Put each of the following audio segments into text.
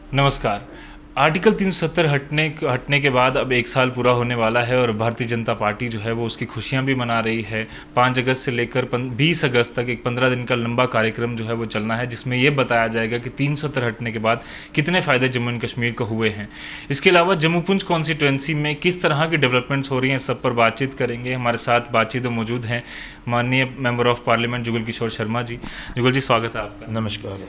नमस्कार। आर्टिकल 370 हटने के बाद अब 1 साल पूरा होने वाला है और भारतीय जनता पार्टी जो है वो उसकी खुशियां भी मना रही है। 5 अगस्त से लेकर 20 अगस्त तक एक 15 दिन का लंबा कार्यक्रम जो है वो चलना है, जिसमें ये बताया जाएगा कि 370 हटने के बाद कितने फ़ायदे जम्मू एंड कश्मीर को हुए हैं। इसके अलावा जम्मू पुंछ कॉन्स्टिट्यूंसी में किस तरह की डेवलपमेंट्स हो रही हैं, सब पर बातचीत करेंगे। हमारे साथ बातचीत में मौजूद हैं माननीय member of parliament Jugal Kishore Sharma ji. जुगल जी, स्वागत है आपका। नमस्कार।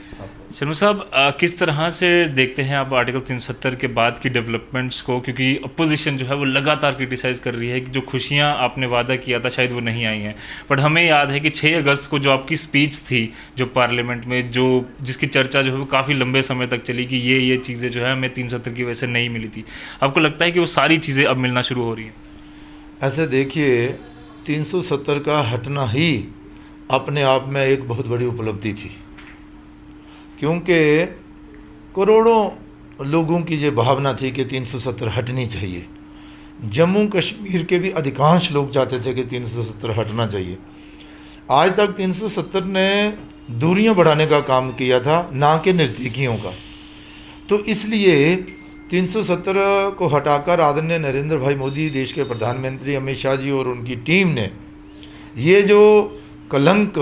शर्मा साहब, किस तरह से देखते हैं आप आर्टिकल 370 के बाद की डेवलपमेंट्स को, क्योंकि अपोजिशन जो है वो लगातार क्रिटिसाइज़ कर रही है कि जो खुशियां आपने वादा किया था शायद वो नहीं आई हैं। बट हमें याद है कि 6 अगस्त को जो आपकी स्पीच थी जो पार्लियामेंट में, जो जिसकी चर्चा जो है वो काफ़ी लंबे समय तक चली कि ये चीज़ें जो है हमें 370 की वजह से नहीं मिली थी। आपको लगता है कि वो सारी चीज़ें अब मिलना शुरू हो रही हैं? ऐसे देखिए, 370 का हटना ही अपने आप में एक बहुत बड़ी उपलब्धि थी, क्योंकि करोड़ों लोगों की ये भावना थी कि 370 हटनी चाहिए। जम्मू कश्मीर के भी अधिकांश लोग चाहते थे कि 370 हटना चाहिए। आज तक 370 ने दूरियां बढ़ाने का काम किया था, ना कि नज़दीकियों का। तो इसलिए 370 को हटाकर आदरणीय नरेंद्र भाई मोदी, देश के प्रधानमंत्री अमित शाह जी और उनकी टीम ने ये जो कलंक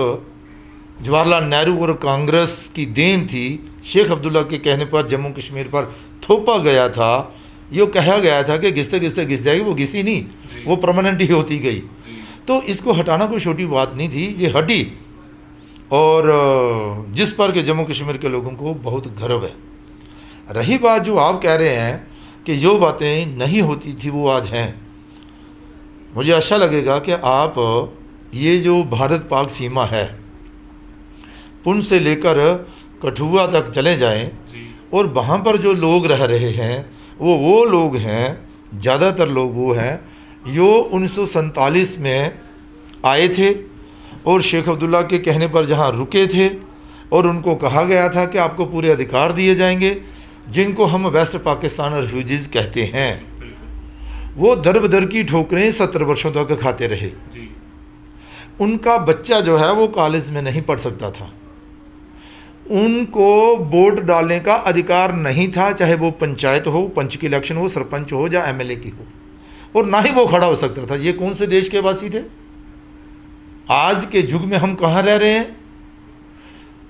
जवाहरलाल नेहरू और कांग्रेस की देन थी, शेख अब्दुल्ला के कहने पर जम्मू कश्मीर पर थोपा गया था। ये कहा गया था कि घिसते घिसते घिस जाएगी, वो घिसी नहीं, वो परमानेंट ही होती गई। तो इसको हटाना कोई छोटी बात नहीं थी, ये हटी, और जिस पर कि जम्मू कश्मीर के लोगों को बहुत गर्व है। रही बात जो आप कह रहे हैं कि जो बातें नहीं होती थी वो आज हैं, मुझे अच्छा लगेगा कि आप ये जो भारत पाक सीमा है, पुंछ से लेकर कठुआ तक चले जाएं और वहाँ पर जो लोग रह रहे हैं वो लोग हैं, ज़्यादातर लोग वो हैं जो 1947 में आए थे और शेख अब्दुल्ला के कहने पर जहाँ रुके थे, और उनको कहा गया था कि आपको पूरे अधिकार दिए जाएंगे, जिनको हम वेस्ट पाकिस्तान रेफ्यूजीज़ कहते हैं। वो दर बदर की ठोकरें 70 वर्षों तक खाते रहे। उनका बच्चा जो है वो कॉलेज में नहीं पढ़ सकता था, उनको वोट डालने का अधिकार नहीं था, चाहे वो पंचायत हो, पंच की इलेक्शन हो, सरपंच हो या एमएलए की हो, और ना ही वो खड़ा हो सकता था। ये कौन से देश के वासी थे? आज के युग में हम कहाँ रह रहे हैं?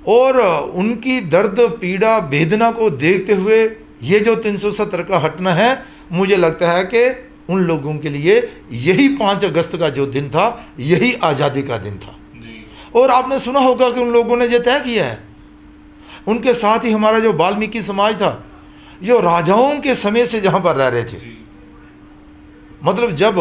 और उनकी दर्द, पीड़ा, वेदना को देखते हुए ये जो 370 का हटना है, मुझे लगता है कि उन लोगों के लिए यही 5 अगस्त का जो दिन था, यही आज़ादी का दिन था। और आपने सुना होगा कि उन लोगों ने ये तय किया है, उनके साथ ही हमारा जो वाल्मीकि समाज था, जो राजाओं के समय से जहाँ पर रह रहे थे, मतलब जब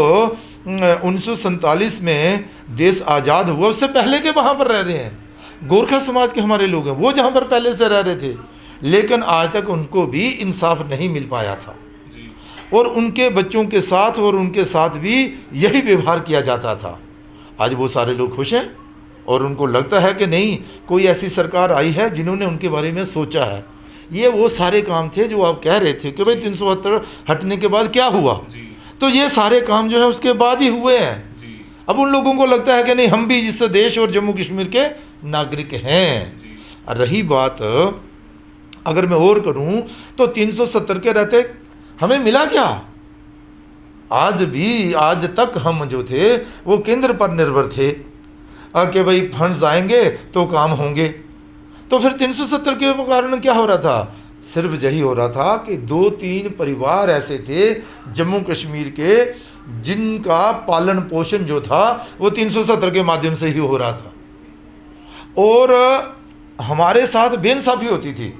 1947 में देश आज़ाद हुआ उससे पहले के वहाँ पर रह रहे हैं। गोरखा समाज के हमारे लोग हैं, वो जहाँ पर पहले से रह रहे थे, लेकिन आज तक उनको भी इंसाफ नहीं मिल पाया था, और उनके बच्चों के साथ और उनके साथ भी यही व्यवहार किया जाता था। आज वो सारे लोग खुश हैं और उनको लगता है कि नहीं, कोई ऐसी सरकार आई है जिन्होंने उनके बारे में सोचा है। ये वो सारे काम थे जो आप कह रहे थे कि भाई 370 हटने के बाद क्या हुआ, तो ये सारे काम जो है उसके बाद ही हुए हैं। अब उन लोगों को लगता है कि नहीं, हम भी इस देश और जम्मू कश्मीर के नागरिक हैं। रही बात अगर मैं और करूं तो 370 के रहते हमें मिला क्या? आज भी, आज तक हम जो थे वो केंद्र पर निर्भर थे कि भाई फंड्स आएंगे तो काम होंगे। तो फिर 370 के कारण क्या हो रहा था? सिर्फ यही हो रहा था कि 2-3 परिवार ऐसे थे जम्मू कश्मीर के जिनका पालन पोषण जो था वो 370 के माध्यम से ही हो रहा था, और हमारे साथ बेइंसाफ़ी होती थी।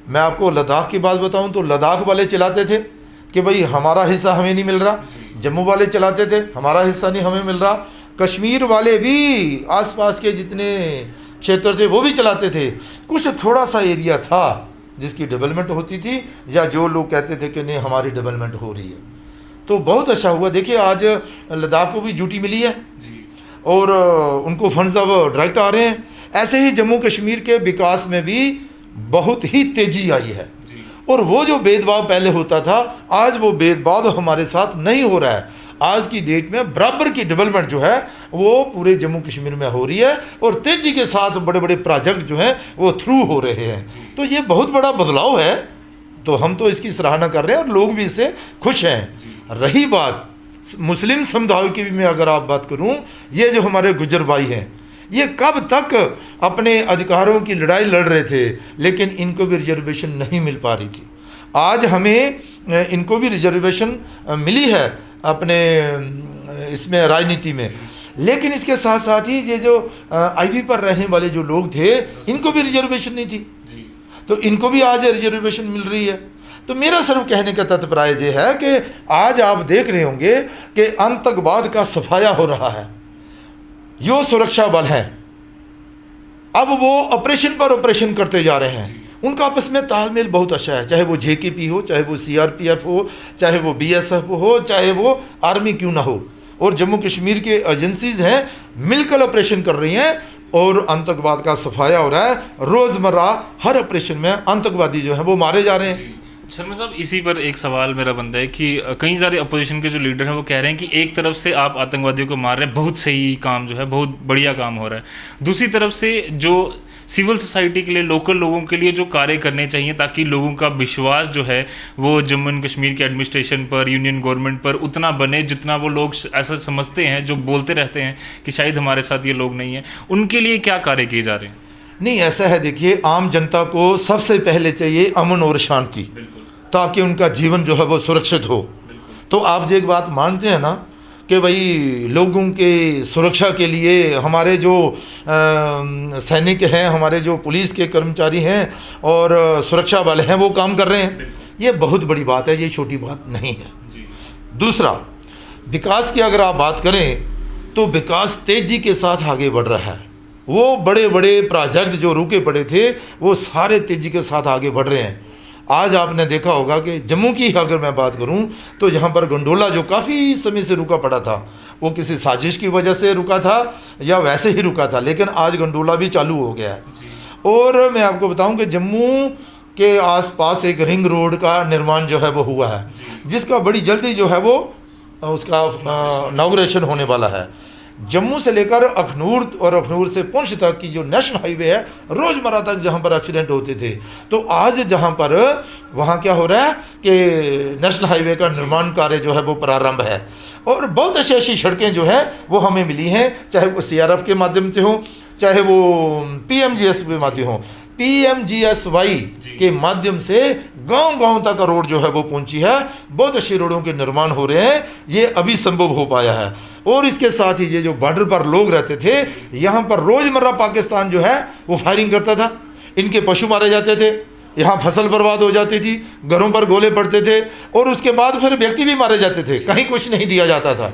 मैं आपको लद्दाख की बात बताऊं तो लद्दाख वाले चिल्लाते थे कि भाई हमारा हिस्सा हमें नहीं मिल रहा, जम्मू वाले चिल्लाते थे हमारा हिस्सा नहीं हमें मिल रहा, कश्मीर वाले भी आसपास के जितने क्षेत्र थे वो भी चलाते थे। कुछ थोड़ा सा एरिया था जिसकी डेवलपमेंट होती थी, या जो लोग कहते थे कि नहीं हमारी डेवलपमेंट हो रही है। तो बहुत अच्छा हुआ। देखिए आज लद्दाख को भी ड्यूटी मिली है और उनको फंड्स अब डायरेक्ट आ रहे हैं। ऐसे ही जम्मू कश्मीर के विकास में भी बहुत ही तेज़ी आई है, और वो जो भेदभाव पहले होता था, आज वो भेदभाव हमारे साथ नहीं हो रहा है। आज की डेट में बराबर की डेवलपमेंट जो है वो पूरे जम्मू कश्मीर में हो रही है, और तेज़ी के साथ बड़े बड़े प्रोजेक्ट जो हैं वो थ्रू हो रहे हैं। तो ये बहुत बड़ा बदलाव है तो हम तो इसकी सराहना कर रहे हैं और लोग भी इससे खुश हैं। रही बात मुस्लिम समुदाय की भी मैं अगर आप बात करूं, ये जो हमारे गुजर भाई हैं, ये कब तक अपने अधिकारों की लड़ाई लड़ रहे थे, लेकिन इनको भी रिजर्वेशन नहीं मिल पा रही थी। आज हमें इनको भी रिजर्वेशन मिली है अपने इसमें राजनीति में, लेकिन इसके साथ साथ ही ये जो आईवी पर रहने वाले जो लोग थे, इनको भी रिजर्वेशन नहीं थी, तो इनको भी आज रिजर्वेशन मिल रही है। तो मेरा सिर्फ कहने का तात्पर्य ये है कि आज आप देख रहे होंगे कि आतंकवाद का सफाया हो रहा है। जो सुरक्षा बल हैं अब वो ऑपरेशन पर ऑपरेशन करते जा रहे हैं, उनका आपस में तालमेल बहुत अच्छा है, चाहे वो जेकेपी हो, चाहे वो सीआरपीएफ हो, चाहे वो बीएसएफ हो, चाहे वो आर्मी क्यों ना हो, और जम्मू कश्मीर के एजेंसीज हैं मिलकर ऑपरेशन कर रही हैं और आतंकवाद का सफाया हो रहा है। रोज़मर्रा हर ऑपरेशन में आतंकवादी जो हैं वो मारे जा रहे हैं। शर्मा साहब, इसी पर एक सवाल मेरा बनता है कि कई सारे अपोजिशन के जो लीडर हैं वो कह रहे हैं कि एक तरफ से आप आतंकवादियों को मार रहे हैं, बहुत सही काम जो है, बहुत बढ़िया काम हो रहा है, दूसरी तरफ से जो सिविल सोसाइटी के लिए, लोकल लोगों के लिए जो कार्य करने चाहिए ताकि लोगों का विश्वास जो है वो जम्मू एंड कश्मीर के एडमिनिस्ट्रेशन पर, यूनियन गवर्नमेंट पर उतना बने जितना वो लोग ऐसा समझते हैं, जो बोलते रहते हैं कि शायद हमारे साथ ये लोग नहीं हैं, उनके लिए क्या कार्य किए जा रहे हैं? नहीं, ऐसा है, देखिए आम जनता को सबसे पहले चाहिए अमन और शांति, ताकि उनका जीवन जो है वो सुरक्षित हो। तो आप जो एक बात मानते हैं ना कि भाई लोगों के सुरक्षा के लिए हमारे जो सैनिक हैं, हमारे जो पुलिस के कर्मचारी हैं और सुरक्षा बल हैं वो काम कर रहे हैं, ये बहुत बड़ी बात है, ये छोटी बात नहीं है। दूसरा, विकास की अगर आप बात करें तो विकास तेज़ी के साथ आगे बढ़ रहा है। वो बड़े बड़े प्रोजेक्ट जो रुके पड़े थे वो सारे तेज़ी के साथ आगे बढ़ रहे हैं। आज आपने देखा होगा कि जम्मू की अगर मैं बात करूं तो यहाँ पर गंडोला जो काफ़ी समय से रुका पड़ा था, वो किसी साजिश की वजह से रुका था या वैसे ही रुका था, लेकिन आज गंडोला भी चालू हो गया है। और मैं आपको बताऊं कि जम्मू के आसपास एक रिंग रोड का निर्माण जो है वो हुआ है, जिसका बड़ी जल्दी जो है वो उसका इनॉग्रेशन होने वाला है। जम्मू से लेकर अखनूर और अखनूर से पुंछ तक की जो नेशनल हाईवे है, रोज़मर्रा तक जहाँ पर एक्सीडेंट होते थे, तो आज जहाँ पर वहाँ क्या हो रहा है कि नेशनल हाईवे का निर्माण कार्य जो है वो प्रारंभ है। और बहुत ऐसी ऐसी सड़कें जो है वो हमें मिली हैं, चाहे वो सीआरएफ के माध्यम से हो, चाहे वो पीएमजीएस के माध्यम हो। पीएमजीएसवाई के माध्यम से गांव-गांव तक रोड जो है वो पहुंची है। बहुत अच्छी रोडों के निर्माण हो रहे हैं, ये अभी संभव हो पाया है। और इसके साथ ही ये जो बॉर्डर पर लोग रहते थे, यहाँ पर रोज़मर्रा पाकिस्तान जो है वो फायरिंग करता था, इनके पशु मारे जाते थे, यहाँ फसल बर्बाद हो जाती थी, घरों पर गोले पड़ते थे और उसके बाद फिर व्यक्ति भी मारे जाते थे, कहीं कुछ नहीं दिया जाता था।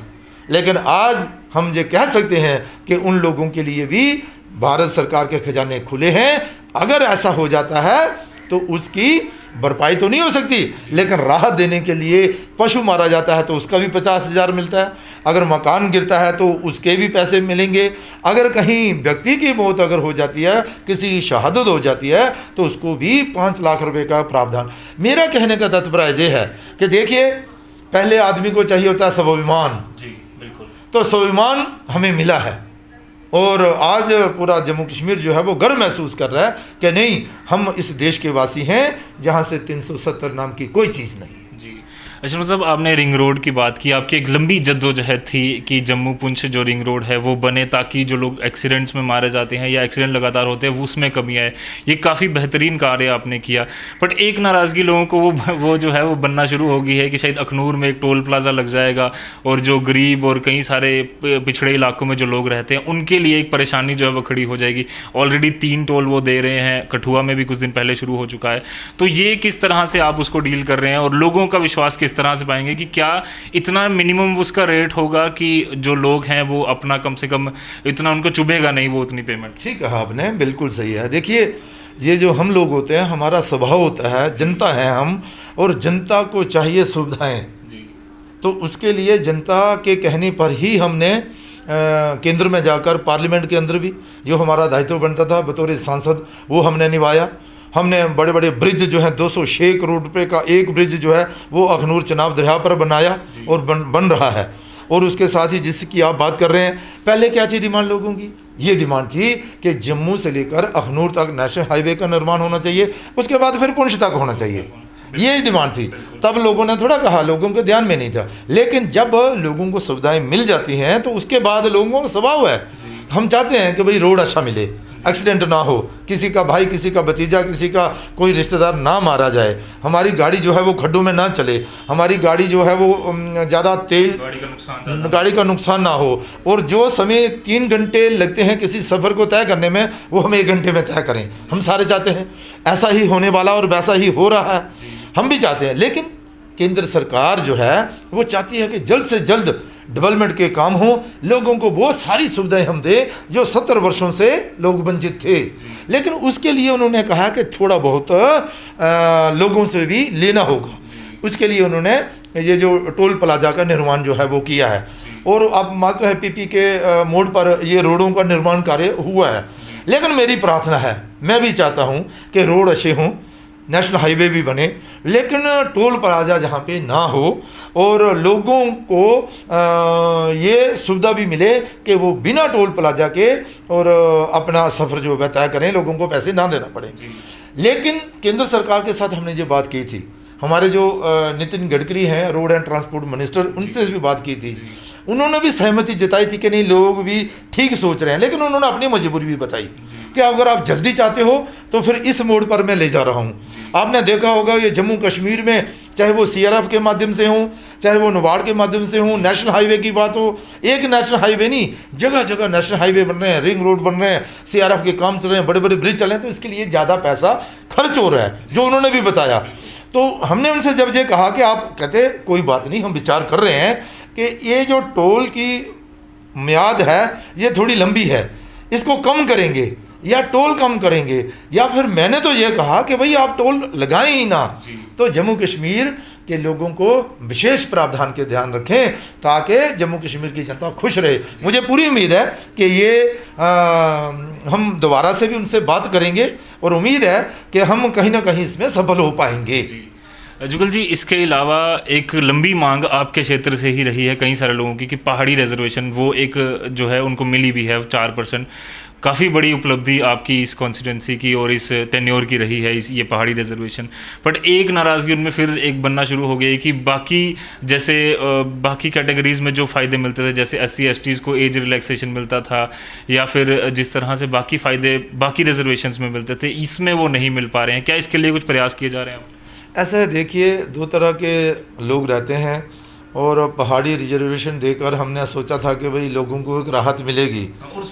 लेकिन आज हम ये कह सकते हैं कि उन लोगों के लिए भी भारत सरकार के खजाने खुले हैं। अगर ऐसा हो जाता है तो उसकी भरपाई तो नहीं हो सकती, लेकिन राहत देने के लिए पशु मारा जाता है तो उसका भी 50,000 मिलता है, अगर मकान गिरता है तो उसके भी पैसे मिलेंगे, अगर कहीं व्यक्ति की मौत अगर हो जाती है, किसी की शहादत हो जाती है तो उसको भी 5 लाख रुपए का प्रावधान। मेरा कहने का तात्पर्य ये है कि देखिए, पहले आदमी को चाहिए होता है स्वाभिमान, जी बिल्कुल, तो स्वाभिमान हमें मिला है और आज पूरा जम्मू कश्मीर जो है वो गर्व महसूस कर रहा है कि नहीं, हम इस देश के वासी हैं जहां से 370 नाम की कोई चीज़ नहीं। अच्छा, मतलब आपने रिंग रोड की बात की, आपकी एक लंबी जद्दोजहद थी कि जम्मू पुंछ जो रिंग रोड है वो बने ताकि जो लोग एक्सीडेंट्स में मारे जाते हैं या एक्सीडेंट लगातार होते हैं वो उसमें कमी आए। ये काफ़ी बेहतरीन कार्य आपने किया, बट एक नाराज़गी लोगों को वो जो है वो बनना शुरू हो गई है कि शायद अखनूर में एक टोल प्लाज़ा लग जाएगा और जो गरीब और कई सारे पिछड़े इलाकों में जो लोग रहते हैं उनके लिए एक परेशानी जो है वो खड़ी हो जाएगी। ऑलरेडी 3 टोल वो दे रहे हैं, कठुआ में भी कुछ दिन पहले शुरू हो चुका है। तो ये किस तरह से आप उसको डील कर रहे हैं और लोगों का विश्वास किस तरह से पाएंगे कि क्या इतना मिनिमम उसका रेट होगा कि जो लोग हैं वो अपना कम से कम इतना उनको चुभेगा नहीं वो उतनी पेमेंट? ठीक कहा आपने, बिल्कुल सही है। देखिए, ये जो हम लोग होते हैं, हमारा स्वभाव होता है, जनता है हम, और जनता को चाहिए सुविधाएं, तो उसके लिए जनता के कहने पर ही हमने केंद्र में जाकर पार्लियामेंट के अंदर भी जो हमारा दायित्व बनता था बतौर सांसद वो हमने निभाया। हमने बड़े बड़े ब्रिज जो हैं 206 करोड़ रुपए का एक ब्रिज जो है वो अखनूर चनाब दरिया पर बनाया और बन रहा है। और उसके साथ ही जिसकी आप बात कर रहे हैं, पहले क्या थी डिमांड लोगों की? ये डिमांड थी कि जम्मू से लेकर अखनूर तक नेशनल हाईवे का निर्माण होना चाहिए, उसके बाद फिर पुंछ तक होना चाहिए। ये डिमांड थी। तब लोगों ने थोड़ा कहा, लोगों के ध्यान में नहीं था। लेकिन जब लोगों को सुविधाएं मिल जाती हैं तो उसके बाद लोगों का स्वभाव है, हम चाहते हैं कि भाई रोड अच्छा मिले, एक्सीडेंट ना हो, किसी का भाई, किसी का भतीजा, किसी का कोई रिश्तेदार ना मारा जाए, हमारी गाड़ी जो है वो खड्डों में ना चले, हमारी गाड़ी जो है वो ज़्यादा तेल, गाड़ी का नुकसान ना हो, और जो समय 3 घंटे लगते हैं किसी सफ़र को तय करने में वो हम 1 घंटे में तय करें। हम सारे चाहते हैं ऐसा ही होने वाला, और वैसा ही हो रहा है, हम भी चाहते हैं। लेकिन केंद्र सरकार जो है वो चाहती है कि जल्द से जल्द डेवलपमेंट के काम हो, लोगों को वो सारी सुविधाएं हम दें जो 70 वर्षों से लोग वंचित थे। लेकिन उसके लिए उन्होंने कहा कि थोड़ा बहुत लोगों से भी लेना होगा। उसके लिए उन्होंने ये जो टोल प्लाजा का निर्माण जो है वो किया है, और अब मालूम है पीपी के मोड़ पर ये रोडों का निर्माण कार्य हुआ है। लेकिन मेरी प्रार्थना है, मैं भी चाहता हूँ कि रोड अच्छे हों, नेशनल हाईवे भी बने, लेकिन टोल प्लाजा जहाँ पे ना हो, और लोगों को ये सुविधा भी मिले कि वो बिना टोल प्लाजा के और अपना सफ़र जो है तय करें, लोगों को पैसे ना देना पड़े। लेकिन केंद्र सरकार के साथ हमने ये बात की थी, हमारे जो नितिन गडकरी हैं रोड एंड ट्रांसपोर्ट मिनिस्टर, उनसे भी बात की थी, उन्होंने भी सहमति जताई थी कि नहीं लोग भी ठीक सोच रहे हैं। लेकिन उन्होंने अपनी मजबूरी भी बताई कि अगर आप जल्दी चाहते हो तो फिर इस मोड़ पर मैं ले जा रहा हूँ। आपने देखा होगा ये जम्मू कश्मीर में, चाहे वो CRF के माध्यम से हो, चाहे वो नबार्ड के माध्यम से हो, नेशनल हाईवे की बात हो, एक नेशनल हाईवे नहीं, जगह जगह नेशनल हाईवे बन रहे हैं, रिंग रोड बन रहे हैं, CRF के काम चल रहे हैं, बड़े बड़े ब्रिज चल रहे हैं। तो इसके लिए ज़्यादा पैसा खर्च हो रहा है, जो उन्होंने भी बताया। तो हमने उनसे जब ये कहा कि आप कहते कोई बात नहीं, हम विचार कर रहे हैं कि ये जो टोल की मियाद है ये थोड़ी लंबी है, इसको कम करेंगे या टोल कम करेंगे, या फिर मैंने तो ये कहा कि भाई आप टोल लगाएं ही ना। तो जम्मू कश्मीर के लोगों को विशेष प्रावधान के ध्यान रखें ताकि जम्मू कश्मीर की जनता खुश रहे। मुझे पूरी उम्मीद है कि ये हम दोबारा से भी उनसे बात करेंगे, और उम्मीद है कि हम कहीं ना कहीं इसमें सफल हो पाएंगे। जुगल जी, इसके अलावा एक लंबी मांग आपके क्षेत्र से ही रही है कई सारे लोगों की कि पहाड़ी रिजर्वेशन, वो एक जो है उनको मिली भी है 4%। काफ़ी बड़ी उपलब्धि आपकी इस कॉन्स्टिट्यूंसी की और इस टेन्योर की रही है ये पहाड़ी रिजर्वेशन। बट एक नाराज़गी उनमें फिर एक बनना शुरू हो गई कि बाकी जैसे बाकी कैटेगरीज़ में जो फ़ायदे मिलते थे, जैसे SC/STs को एज रिलैक्सेशन मिलता था, या फिर जिस तरह से बाकी फ़ायदे बाकी रिजर्वेशंस में मिलते थे, इसमें वो नहीं मिल पा रहे हैं। क्या इसके लिए कुछ प्रयास किए जा रहे हैं? ऐसा है, देखिए 2 तरह के लोग रहते हैं, और पहाड़ी रिजर्वेशन देकर हमने सोचा था कि भाई लोगों को एक राहत मिलेगी,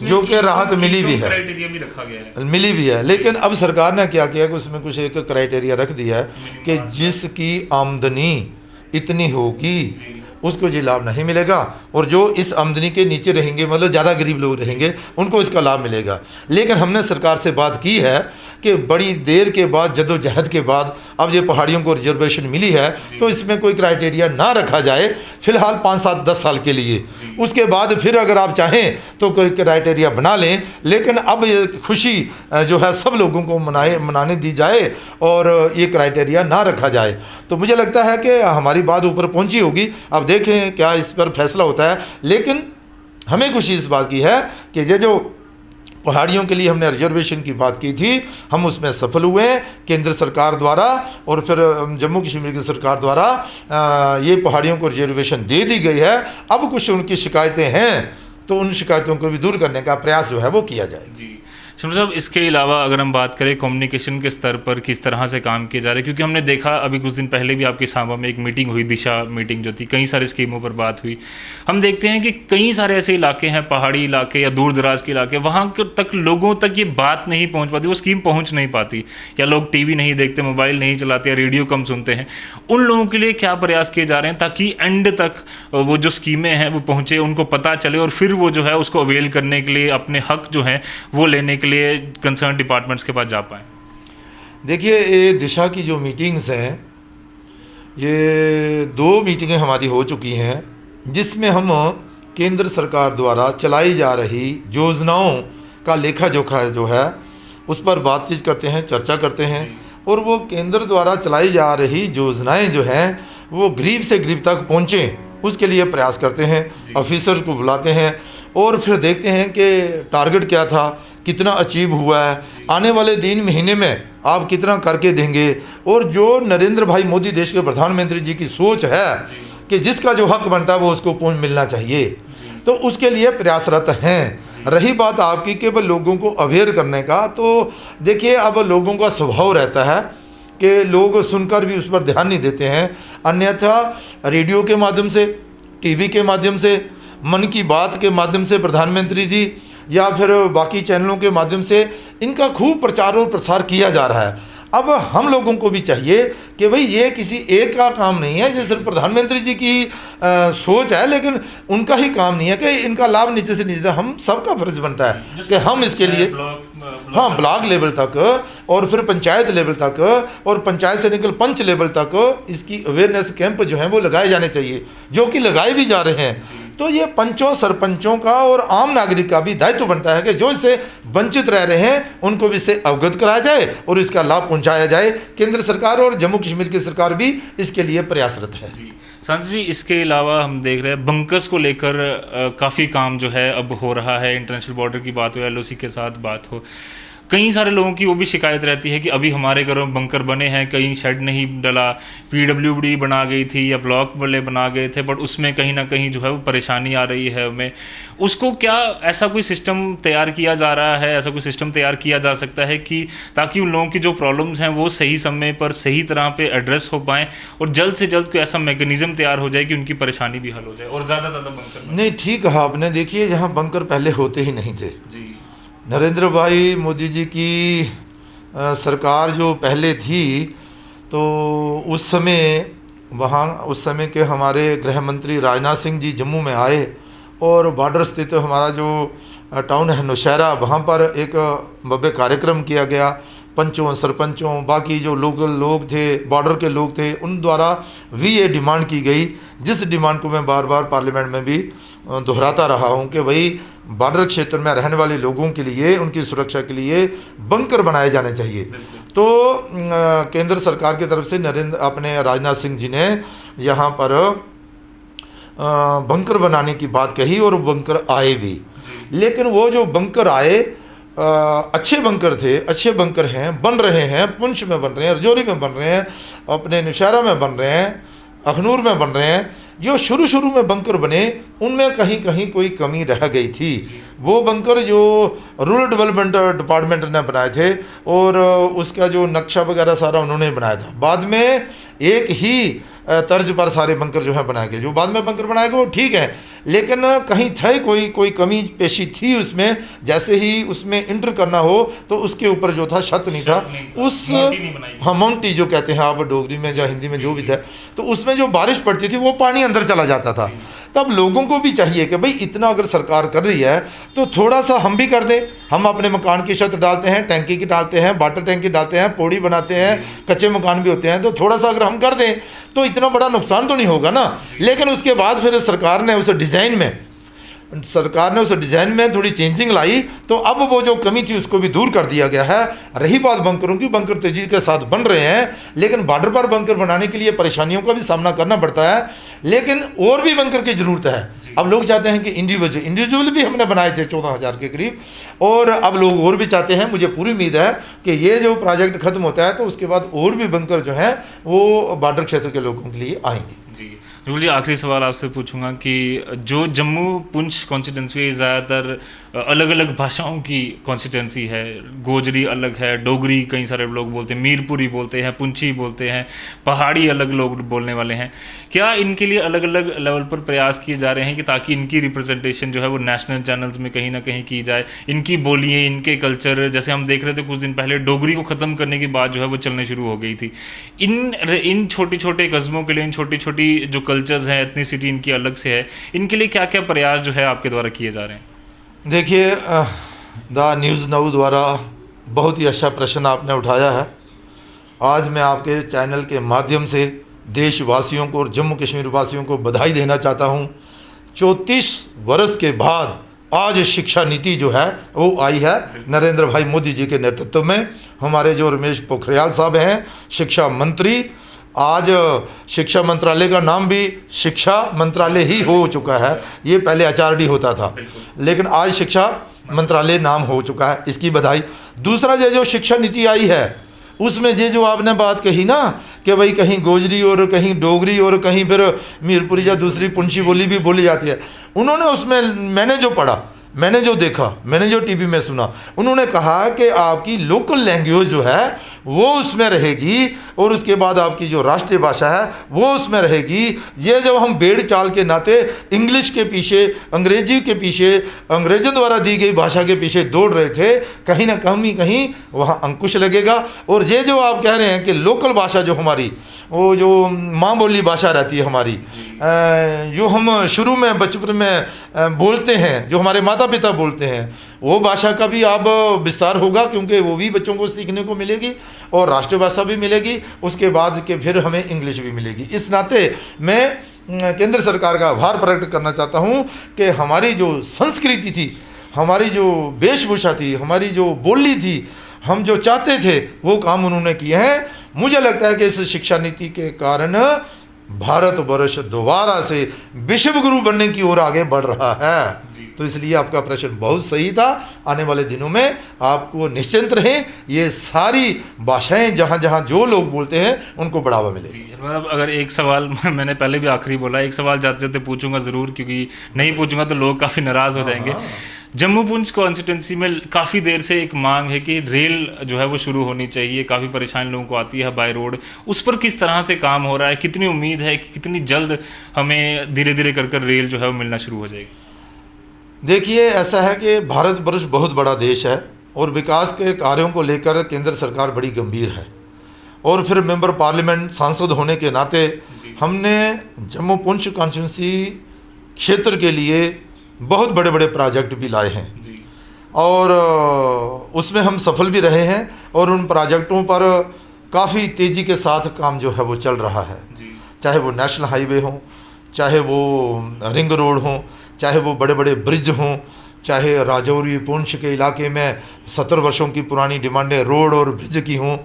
जो कि राहत मिली भी है, भी रखा गया है, मिली भी है। लेकिन अब सरकार ने क्या किया कि उसमें कुछ एक क्राइटेरिया रख दिया है कि जिसकी आमदनी इतनी होगी उसको ये लाभ नहीं मिलेगा, और जो इस आमदनी के नीचे रहेंगे, मतलब ज़्यादा गरीब लोग रहेंगे, उनको इसका लाभ मिलेगा। लेकिन हमने सरकार से बात की है कि बड़ी देर के बाद, जद्दोजहद के बाद अब ये पहाड़ियों को रिजर्वेशन मिली है, तो इसमें कोई क्राइटेरिया ना रखा जाए फ़िलहाल 5, 7, 10 साल के लिए। उसके बाद फिर अगर आप चाहें तो कोई क्राइटेरिया बना लें, लेकिन अब ये खुशी जो है सब लोगों को मनाने दी जाए और ये क्राइटेरिया ना रखा जाए। तो मुझे लगता है कि हमारी बात ऊपर पहुंची होगी। अब देखें क्या इस पर फैसला होता है। लेकिन हमें खुशी इस बात की है कि ये जो पहाड़ियों के लिए हमने रिजर्वेशन की बात की थी, हम उसमें सफल हुए हैं केंद्र सरकार द्वारा, और फिर जम्मू कश्मीर की सरकार द्वारा ये पहाड़ियों को रिजर्वेशन दे दी गई है। अब कुछ उनकी शिकायतें हैं तो उन शिकायतों को भी दूर करने का प्रयास जो है वो किया जाए। शम्स साहब, इसके अलावा अगर हम बात करें कम्युनिकेशन के स्तर पर किस तरह से काम किए जा रहे हैं, क्योंकि हमने देखा अभी कुछ दिन पहले भी आपके सांबा में एक मीटिंग हुई, दिशा मीटिंग जो थी, कई सारे स्कीमों पर बात हुई। हम देखते हैं कि कई सारे ऐसे इलाके हैं, पहाड़ी इलाके या दूर दराज के इलाके, वहाँ तक लोगों तक ये बात नहीं पहुँच पाती, वो स्कीम पहुँच नहीं पाती, या लोग TV नहीं देखते, मोबाइल नहीं चलाते, या रेडियो कम सुनते हैं। उन लोगों के लिए क्या प्रयास किए जा रहे हैं ताकि एंड तक वो जो स्कीमें हैं वो पहुँचे, उनको पता चले, और फिर वो जो है उसको अवेल करने के लिए, अपने हक जो हैं वो लेने के लिए कंसर्न डिपार्टमेंट्स के पास जा पाएँ? देखिए, ये दिशा की जो मीटिंग्स हैं, ये 2 मीटिंगें हमारी हो चुकी हैं, जिसमें हम केंद्र सरकार द्वारा चलाई जा रही योजनाओं का लेखा जोखा जो है उस पर बातचीत करते हैं, चर्चा करते हैं, और वो केंद्र द्वारा चलाई जा रही योजनाएं जो हैं वो गरीब से गरीब तक पहुँचें, उसके लिए प्रयास करते हैं। ऑफिसर को बुलाते हैं और फिर देखते हैं कि टारगेट क्या था, कितना अचीव हुआ है, आने वाले दिन महीने में आप कितना करके देंगे। और जो नरेंद्र भाई मोदी देश के प्रधानमंत्री जी की सोच है कि जिसका जो हक बनता है वो उसको पूर्ण मिलना चाहिए, तो उसके लिए प्रयासरत हैं। रही बात आपकी केवल लोगों को अवेयर करने का, तो देखिए अब लोगों का स्वभाव रहता है कि लोग सुनकर भी उस पर ध्यान नहीं देते हैं, अन्यथा रेडियो के माध्यम से, टीवी के माध्यम से, मन की बात के माध्यम से प्रधानमंत्री जी या फिर बाकी चैनलों के माध्यम से इनका खूब प्रचार और प्रसार किया जा रहा है। अब हम लोगों को भी चाहिए कि भाई ये किसी एक का काम नहीं है, ये सिर्फ प्रधानमंत्री जी की सोच है, लेकिन उनका ही काम नहीं है कि इनका लाभ नीचे से नीचे, हम सबका फर्ज बनता है कि हम इसके लिए हाँ ब्लॉक लेवल तक और फिर पंचायत लेवल तक और पंचायत से निकल पंच लेवल तक इसकी अवेयरनेस कैंप जो हैं वो लगाए जाने चाहिए, जो कि लगाए भी जा रहे हैं। तो ये पंचों, सरपंचों का और आम नागरिक का भी दायित्व बनता है कि जो इससे वंचित रह रहे हैं उनको भी इससे अवगत कराया जाए और इसका लाभ पहुंचाया जाए। केंद्र सरकार और जम्मू कश्मीर की सरकार भी इसके लिए प्रयासरत है। सांसद जी, इसके अलावा हम देख रहे हैं बंकर्स को लेकर काफ़ी काम जो है अब हो रहा है। इंटरनेशनल बॉर्डर की बात हो, LOC के साथ बात हो, कई सारे लोगों की वो भी शिकायत रहती है कि अभी हमारे घरों में बंकर बने हैं, कहीं शेड नहीं डला, PWD बना गई थी या ब्लॉक वाले बना गए थे, बट उसमें कहीं ना कहीं जो है वो परेशानी आ रही है हमें। उसको क्या ऐसा कोई सिस्टम तैयार किया जा रहा है, ऐसा कोई सिस्टम तैयार किया जा सकता है कि ताकि उन लोगों की जो प्रॉब्लम्स हैं वो सही समय पर सही तरह पे एड्रेस हो पाएँ और जल्द से जल्द कोई ऐसा मैकेनिज्म तैयार हो जाए कि उनकी परेशानी भी हल हो जाए और ज़्यादा से ज़्यादा बंकर नहीं, ठीक कहा आपने। देखिए, जहाँ बंकर पहले होते ही नहीं थे, जी, नरेंद्र भाई मोदी जी की सरकार जो पहले थी, तो उस समय के हमारे गृह मंत्री राजनाथ सिंह जी जम्मू में आए और बॉर्डर स्थित हमारा जो टाउन है नौशहरा, वहाँ पर एक भव्य कार्यक्रम किया गया। पंचों, सरपंचों, बाकी जो लोकल लोग थे, बॉर्डर के लोग थे, उन द्वारा भी ये डिमांड की गई, जिस डिमांड को मैं बार बार पार्लियामेंट में भी दोहराता रहा हूँ कि भाई बॉर्डर क्षेत्र में रहने वाले लोगों के लिए, उनकी सुरक्षा के लिए बंकर बनाए जाने चाहिए। तो केंद्र सरकार की तरफ से अपने राजनाथ सिंह जी ने यहाँ पर बंकर बनाने की बात कही और बंकर आए भी। लेकिन वो जो बंकर आए अच्छे बंकर थे, अच्छे बंकर हैं, बन रहे हैं, पुंछ में बन रहे हैं, रजौरी में बन रहे हैं, अपने नौशहरा में बन रहे हैं, अखनूर में बन रहे हैं। जो शुरू में बंकर बने उनमें कहीं कहीं कोई कमी रह गई थी। वो बंकर जो रूरल डेवलपमेंट डिपार्टमेंट ने बनाए थे और उसका जो नक्शा वगैरह सारा उन्होंने बनाया था। बाद में एक ही तर्ज पर सारे बंकर जो है बनाए गए, जो बाद में बंकर बनाए गए वो ठीक है, लेकिन कहीं थे कोई कमी पेशी थी उसमें। जैसे ही उसमें इंटर करना हो तो उसके ऊपर जो था छत नहीं था, उस हाँ मोंटी जो कहते हैं आप डोगरी में या हिंदी में जो भी था, तो उसमें जो बारिश पड़ती थी वो पानी अंदर चला जाता था। तब लोगों को भी चाहिए कि भाई इतना अगर सरकार कर रही है तो थोड़ा सा हम भी कर दें। हम अपने मकान की छत डालते हैं, टैंकी की डालते हैं, वाटर टैंकी डालते हैं, पौड़ी बनाते हैं, कच्चे मकान भी होते हैं, तो थोड़ा सा अगर हम कर दें तो इतना बड़ा नुकसान तो नहीं होगा ना। लेकिन उसके बाद फिर सरकार ने उस डिज़ाइन में थोड़ी चेंजिंग लाई, तो अब वो जो कमी थी उसको भी दूर कर दिया गया है। रही बात बंकरों की, बंकर तेजी के साथ बन रहे हैं, लेकिन बॉर्डर पर बंकर बनाने के लिए परेशानियों का भी सामना करना पड़ता है, लेकिन और भी बंकर की ज़रूरत है। अब लोग चाहते हैं कि इंडिविजुअल भी हमने बनाए थे 14,000 के करीब, और अब लोग और भी चाहते हैं। मुझे पूरी उम्मीद है कि ये जो प्रोजेक्ट ख़त्म होता है तो उसके बाद और भी बंकर जो हैं वो बॉर्डर क्षेत्र के लोगों के लिए आएंगे। जी बिल्कुल जी, आखिरी सवाल आपसे पूछूंगा कि जो जम्मू पुंछ कॉन्स्टिटेंसी ज़्यादातर अलग अलग भाषाओं की कॉन्स्टिटेंसी है, गोजरी अलग है, डोगरी कई सारे लोग बोलते हैं, मीरपुरी बोलते हैं, पुंछी बोलते हैं, पहाड़ी अलग लोग बोलने वाले हैं। क्या इनके लिए अलग अलग लेवल पर प्रयास किए जा रहे हैं कि ताकि इनकी रिप्रेजेंटेशन जो है वो नेशनल चैनल्स में कहीं ना कहीं की जाए, इनकी बोलियाँ, इनके कल्चर, जैसे हम देख रहे थे कुछ दिन पहले डोगरी को ख़त्म करने की बात जो है वो चलने शुरू हो गई थी। इन छोटे छोटे कस्बों के लिए, इन छोटी छोटी जो कल्चर्स हैं, एथनिसिटी इनकी अलग से है, इनके लिए क्या क्या प्रयास जो है आपके द्वारा किए जा रहे हैं? देखिए, द न्यूज़ नाउ द्वारा बहुत ही अच्छा प्रश्न आपने उठाया है। आज मैं आपके चैनल के माध्यम से देशवासियों को और जम्मू कश्मीर वासियों को बधाई देना चाहता हूँ। 34 वर्ष के बाद आज शिक्षा नीति जो है वो आई है नरेंद्र भाई मोदी जी के नेतृत्व में। हमारे जो रमेश पोखरियाल साहब हैं शिक्षा मंत्री, आज शिक्षा मंत्रालय का नाम भी शिक्षा मंत्रालय ही हो चुका है। ये पहले एचआरडी होता था, लेकिन आज शिक्षा मंत्रालय नाम हो चुका है, इसकी बधाई। दूसरा ये जो शिक्षा नीति आई है उसमें ये जो आपने बात कही ना कि भाई कहीं गोजरी और कहीं डोगरी और कहीं फिर मीरपुरी या दूसरी पुंछी बोली भी बोली जाती है, उन्होंने उसमें मैंने जो पढ़ा, मैंने जो देखा, मैंने जो टीवी में सुना, उन्होंने कहा कि आपकी लोकल लैंग्वेज जो है वो उसमें रहेगी और उसके बाद आपकी जो राष्ट्रीय भाषा है वो उसमें रहेगी। ये जब हम बेड़ चाल के नाते इंग्लिश के पीछे, अंग्रेजी के पीछे, अंग्रेजों द्वारा दी गई भाषा के पीछे दौड़ रहे थे, कहीं ना कहीं वहाँ अंकुश लगेगा। और ये जो आप कह रहे हैं कि लोकल भाषा जो हमारी, वो जो माँ बोली भाषा रहती है हमारी, जो हम शुरू में बचपन में बोलते हैं, जो हमारे माता पिता बोलते हैं, वो भाषा का भी अब विस्तार होगा, क्योंकि वो भी बच्चों को सीखने को मिलेगी और राष्ट्रीय भाषा भी मिलेगी, उसके बाद के फिर हमें इंग्लिश भी मिलेगी। इस नाते मैं केंद्र सरकार का आभार प्रकट करना चाहता हूँ कि हमारी जो संस्कृति थी, हमारी जो वेशभूषा थी, हमारी जो बोली थी, हम जो चाहते थे वो काम उन्होंने किए हैं। मुझे लगता है कि इस शिक्षा नीति के कारण भारतवर्ष दोबारा से विश्व गुरु बनने की ओर आगे बढ़ रहा है। तो इसलिए आपका प्रश्न बहुत सही था। आने वाले दिनों में आपको निश्चिंत रहें, ये सारी भाषाएं जहाँ जहाँ जो लोग बोलते हैं उनको बढ़ावा मिलेगा। मतलब अगर एक सवाल मैंने पहले भी आखिरी बोला, एक सवाल जाते जाते पूछूंगा ज़रूर, क्योंकि नहीं पूछूंगा तो लोग काफ़ी नाराज़ हो जाएंगे। जम्मू पुंछ कॉन्स्टिट्यूंसी में काफ़ी देर से एक मांग है कि रेल जो है वो शुरू होनी चाहिए, काफ़ी परेशानी लोगों को आती है बाय रोड, उस पर किस तरह से काम हो रहा है, कितनी उम्मीद है कि कितनी जल्द हमें धीरे धीरे कर रेल जो है वो मिलना शुरू हो जाएगी? देखिए, ऐसा है कि भारतवर्ष बहुत बड़ा देश है और विकास के कार्यों को लेकर केंद्र सरकार बड़ी गंभीर है, और फिर मेंबर पार्लियामेंट सांसद होने के नाते हमने जम्मू पुंछ कॉन्स्टिट्यूंसी क्षेत्र के लिए बहुत बड़े बड़े प्रोजेक्ट भी लाए हैं और उसमें हम सफल भी रहे हैं और उन प्रोजेक्टों पर काफ़ी तेज़ी के साथ काम जो है वो चल रहा है। चाहे वो नेशनल हाईवे हो, चाहे वो रिंग रोड हो, चाहे वो बड़े बड़े ब्रिज हों, चाहे राजौरी पुंछ के इलाके में 70 वर्षों की पुरानी डिमांडें रोड और ब्रिज की हों,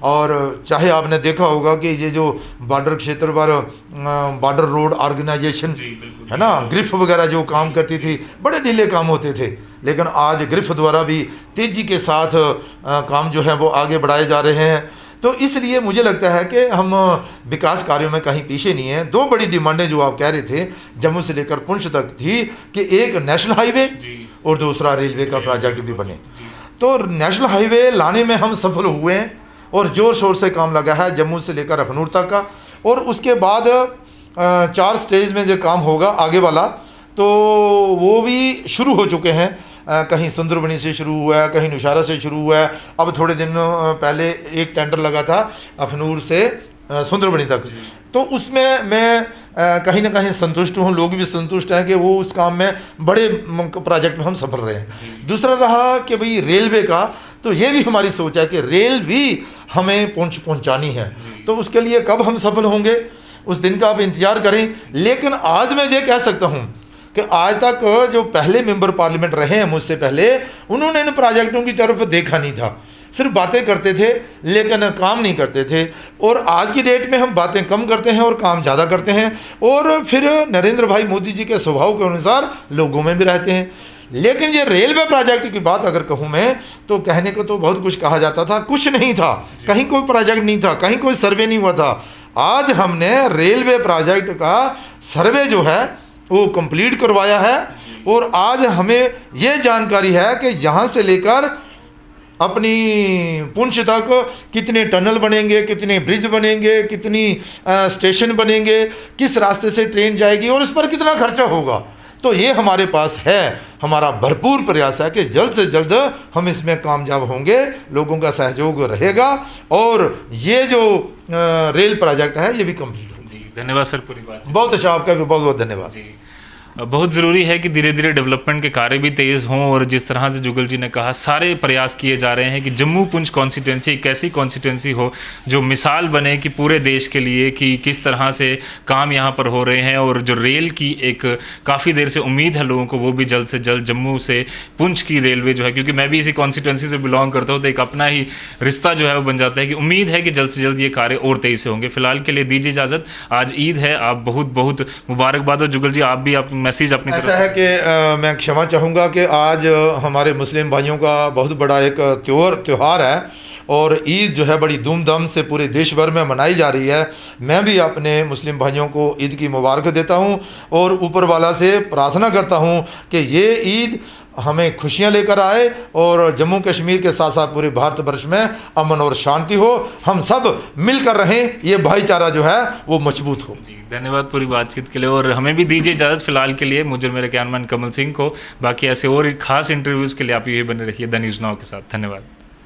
और चाहे आपने देखा होगा कि ये जो बॉर्डर क्षेत्र पर बॉर्डर रोड ऑर्गेनाइजेशन है ना, ग्रिफ वगैरह जो काम करती थी, बड़े ढीले काम होते थे, लेकिन आज ग्रिफ द्वारा भी तेज़ी के साथ काम जो है वो आगे बढ़ाए जा रहे हैं। तो इसलिए मुझे लगता है कि हम विकास कार्यों में कहीं पीछे नहीं हैं। दो बड़ी डिमांडें जो आप कह रहे थे जम्मू से लेकर पुंछ तक थी कि एक नेशनल हाईवे और दूसरा रेलवे का प्रोजेक्ट भी बने। तो नेशनल हाईवे लाने में हम सफल हुए हैं और ज़ोर शोर से काम लगा है जम्मू से लेकर अखनूर तक का, और उसके बाद 4 स्टेज में जो काम होगा आगे वाला, तो वो भी शुरू हो चुके हैं। कहीं सुंदरबनी से शुरू हुआ है, कहीं नौशहरा से शुरू हुआ है। अब थोड़े दिन पहले एक टेंडर लगा था अखनूर से सुंदरबनी तक, तो उसमें मैं कहीं ना कहीं संतुष्ट हूँ, लोग भी संतुष्ट हैं कि वो उस काम में बड़े प्रोजेक्ट में हम सफल रहे हैं। दूसरा रहा कि भाई रेलवे का, तो ये भी हमारी सोच है कि रेल भी हमें पहुँचानी है, तो उसके लिए कब हम सफल होंगे उस दिन का आप इंतज़ार करें। लेकिन आज मैं ये कह सकता हूँ कि आज तक जो पहले मेंबर पार्लियामेंट रहे हैं मुझसे पहले, उन्होंने इन प्रोजेक्टों की तरफ देखा नहीं था, सिर्फ बातें करते थे लेकिन काम नहीं करते थे। और आज की डेट में हम बातें कम करते हैं और काम ज़्यादा करते हैं, और फिर नरेंद्र भाई मोदी जी के स्वभाव के अनुसार लोगों में भी रहते हैं। लेकिन ये रेलवे प्रोजेक्ट की बात अगर कहूँ मैं, तो कहने को तो बहुत कुछ कहा जाता था, कुछ नहीं था, कहीं कोई प्रोजेक्ट नहीं था, कहीं कोई सर्वे नहीं हुआ था। आज हमने रेलवे प्रोजेक्ट का सर्वे जो है वो कंप्लीट करवाया है, और आज हमें ये जानकारी है कि यहाँ से लेकर अपनी पुंछ तक कितने टनल बनेंगे, कितने ब्रिज बनेंगे, कितनी स्टेशन बनेंगे, किस रास्ते से ट्रेन जाएगी और उस पर कितना खर्चा होगा। तो ये हमारे पास है। हमारा भरपूर प्रयास है कि जल्द से जल्द हम इसमें कामयाब होंगे, लोगों का सहयोग रहेगा और ये जो रेल प्रोजेक्ट है ये भी कंप्लीट होगा। धन्यवाद सर पूरी बात। बहुत अच्छा, आपका भी बहुत बहुत धन्यवाद। बहुत ज़रूरी है कि धीरे धीरे डेवलपमेंट के कार्य भी तेज़ हों, और जिस तरह से जुगल जी ने कहा, सारे प्रयास किए जा रहे हैं कि जम्मू पुंछ कॉन्स्टिट्यूंसी एक ऐसी कॉन्स्टिट्यूंसी हो जो मिसाल बने कि पूरे देश के लिए कि किस तरह से काम यहाँ पर हो रहे हैं। और जो रेल की एक काफ़ी देर से उम्मीद है लोगों को, वो भी जल्द से जल्द जम्मू से पुंछ की रेलवे जो है, क्योंकि मैं भी इसी कॉन्स्टिट्यूंसी से बिलोंग करता हूँ, तो एक अपना ही रिश्ता जो है वो बन जाता है कि उम्मीद है कि जल्द से जल्द ये कार्य और तेज़ी से होंगे। फिलहाल के लिए दीजिए इजाज़त, आज ईद है, आप बहुत बहुत मुबारकबाद। और जुगल जी आप भी आप मैसेज अपनी ऐसा है कि मैं क्षमा चाहूँगा कि आज हमारे मुस्लिम भाइयों का बहुत बड़ा एक त्यौहार है, और ईद जो है बड़ी धूमधाम से पूरे देश भर में मनाई जा रही है। मैं भी अपने मुस्लिम भाइयों को ईद की मुबारक देता हूँ, और ऊपर वाला से प्रार्थना करता हूँ कि ये ईद हमें खुशियाँ लेकर आए, और जम्मू कश्मीर के साथ साथ पूरे भारतवर्ष में अमन और शांति हो, हम सब मिलकर रहें, ये भाईचारा जो है वो मजबूत हो। धन्यवाद पूरी बातचीत के लिए, और हमें भी दीजिए इजाज़त फिलहाल के लिए, मुझे मेरे कैमरामैन कमल सिंह को। बाकी ऐसे और खास इंटरव्यूज़ के लिए आप यही बने रहिए द न्यूज़ नाउ के साथ। धन्यवाद।